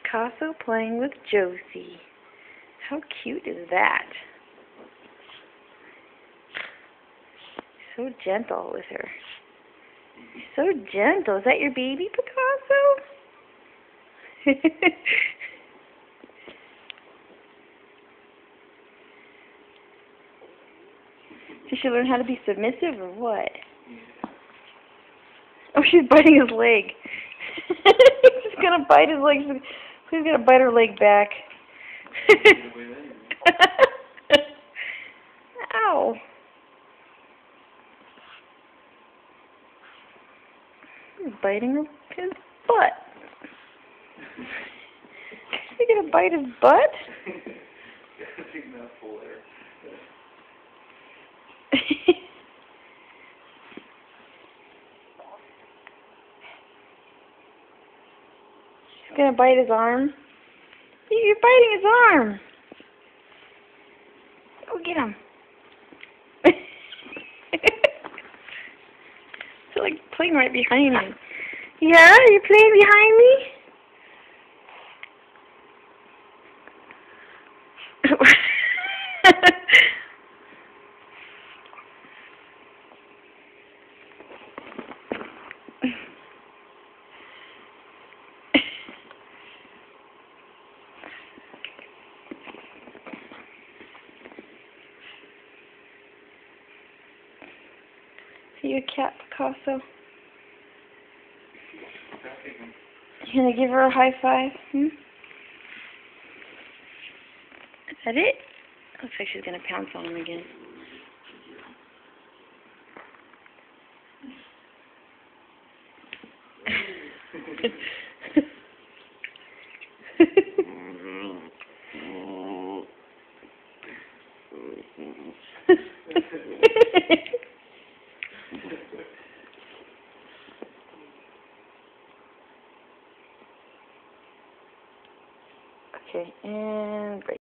Picasso playing with Josie. How cute is that? So gentle with her. So gentle. Is that your baby, Picasso? Did she learn how to be submissive or what? Oh, she's biting his leg. She's gonna bite his leg. She's gonna bite her leg back. Ow. He's biting his butt. You gonna bite his butt? She's gonna bite his arm. You're biting his arm. Go get him. Feel like playing right behind me. Yeah, you're playing behind me? Are you a cat, Picasso? You gonna give her a high five? Is that it? Looks like she's gonna pounce on him again. Okay, and break.